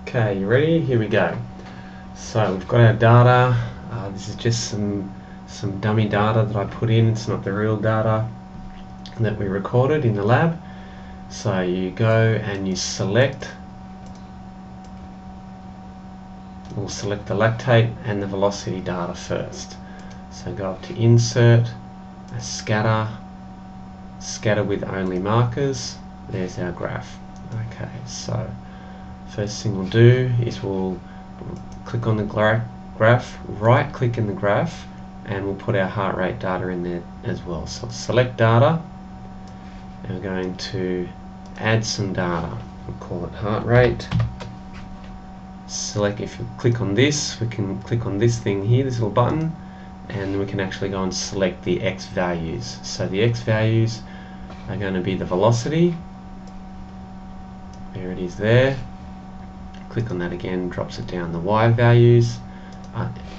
Okay, you ready? Here we go. So we've got our data. This is just some dummy data that I put in. It's not the real data that we recorded in the lab. So you go and you select. We'll select the lactate and the velocity data first. So go up to Insert, Scatter, Scatter with only markers. There's our graph. Okay, so first thing we'll do is we'll click on the graph, right click in the graph, and we'll put our heart rate data in there as well. So select data, and we're going to add some data. We'll call it heart rate. Select, if you click on this, we can click on this thing here, this little button, and we can actually go and select the X values. So the X values are going to be the velocity. There it is there. Click on that again, drops it down. The Y values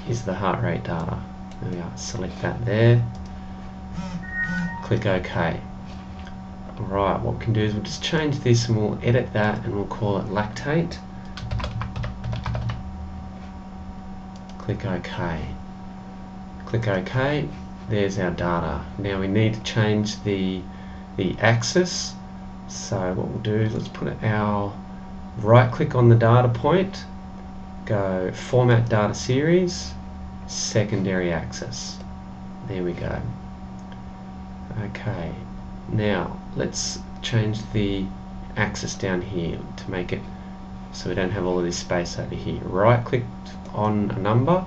is the heart rate data. There we are. Select that there. Click OK. Alright, what we can do is we'll just change this and we'll edit that and we'll call it lactate. Click OK. Click OK. There's our data. Now we need to change the axis. So what we'll do is let's put our right click on the data point, go Format Data Series, Secondary Axis. There we go. Okay, now let's change the axis down here to make it so we don't have all of this space over here. Right click on a number,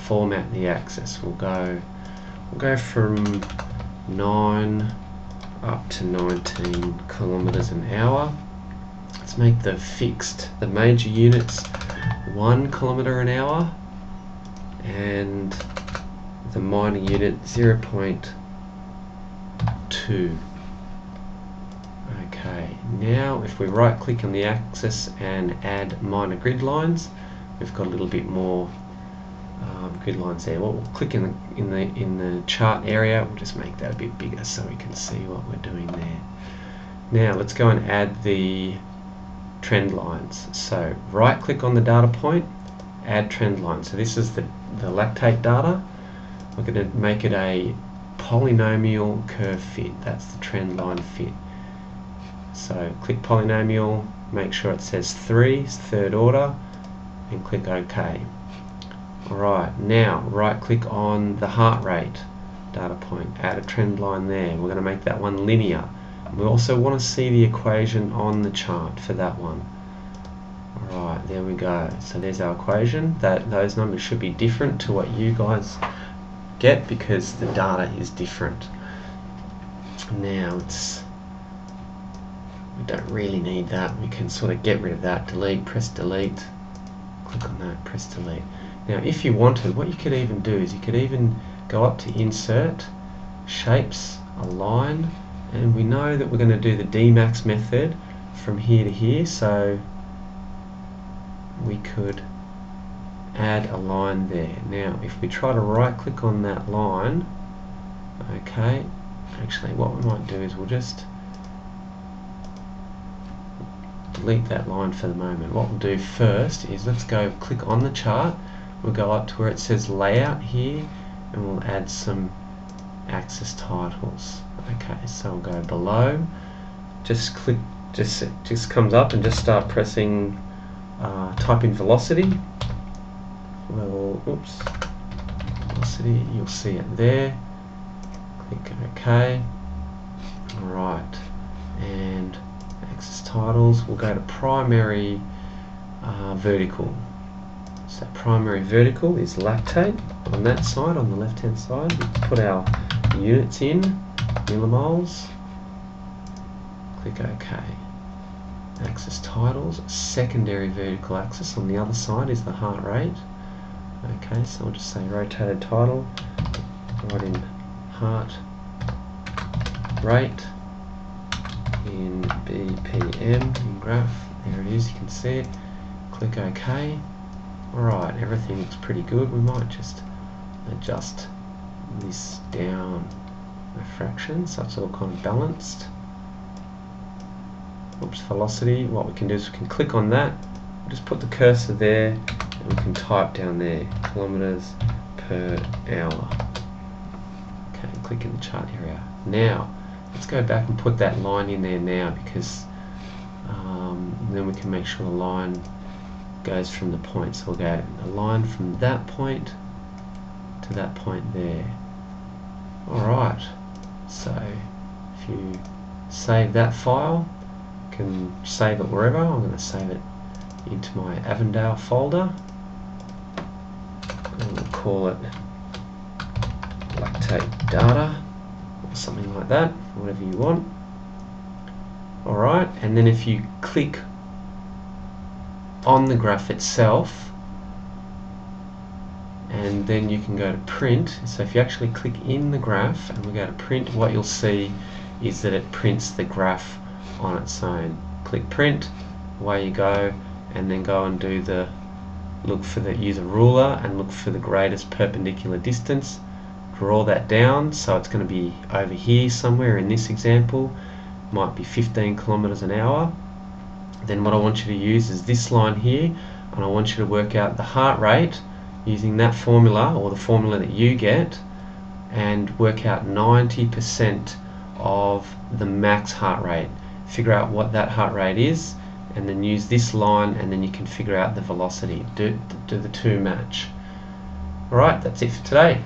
format the axis. We'll go from 9 up to 19 kilometers an hour. Let's make the major units 1 kilometer an hour and the minor unit 0.2. Okay, now if we right click on the axis and add minor grid lines, we've got a little bit more grid lines there. Well, we'll click in the chart area. We'll just make that a bit bigger so we can see what we're doing there. Now let's go and add the trend lines. So right click on the data point, add trend line. So this is the lactate data. We're going to make it a polynomial curve fit. That's the trend line fit. So click polynomial, make sure it says 3, it's third order, and click OK. Alright, now right click on the heart rate data point, add a trend line there. We're going to make that one linear. We also want to see the equation on the chart for that one. Alright, there we go. So there's our equation. Those numbers should be different to what you guys get because the data is different. Now we don't really need that. We can sort of get rid of that. Delete, press delete. Click on that, press delete. Now if you wanted, what you could even do is you could even go up to Insert, Shapes, Align, and we know that we're going to do the Dmax method from here to here, so we could add a line there. Now if we try to right click on that line, okay, actually what we might do is we'll just delete that line for the moment. What we'll do first is let's go click on the chart, we'll go up to where it says layout here and we'll add some axis titles. Okay, so we'll go below, just click, it just comes up and just start pressing type in velocity. Well, oops, velocity, you'll see it there. Click OK. Alright, and axis titles, we'll go to primary vertical. So primary vertical is lactate on that side, on the left hand side. We put our units in, millimoles. Click OK. Axis titles, secondary vertical axis on the other side is the heart rate. Okay, so I'll just say rotated title, write in heart rate in BPM in graph. There it is, you can see it. Click OK. Alright, everything looks pretty good. We might just adjust this down a fraction so it's all kind of balanced. Oops, velocity. What we can do is we can click on that we'll just put the cursor there and we can type down there kilometers per hour. Okay, click in the chart area. Now let's go back and put that line in there now, because then we can make sure the line goes from the point. So we'll go a line from that point to that point there. Alright, so if you save that file, you can save it wherever. I'm going to save it into my Avondale folder, and we'll call it lactate data or something like that, whatever you want. Alright, and then if you click on the graph itself, and then you can go to print. So if you actually click in the graph and we go to print, what you'll see is that it prints the graph on its own. Click print, away you go, and then go and do the use a ruler and look for the greatest perpendicular distance. Draw that down, so it's going to be over here somewhere in this example. Might be 15 kilometers an hour. Then what I want you to use is this line here, and I want you to work out the heart rate using that formula, or the formula that you get, and work out 90% of the max heart rate. Figure out what that heart rate is, and then use this line, and then you can figure out the velocity. Do the two match. Alright, that's it for today.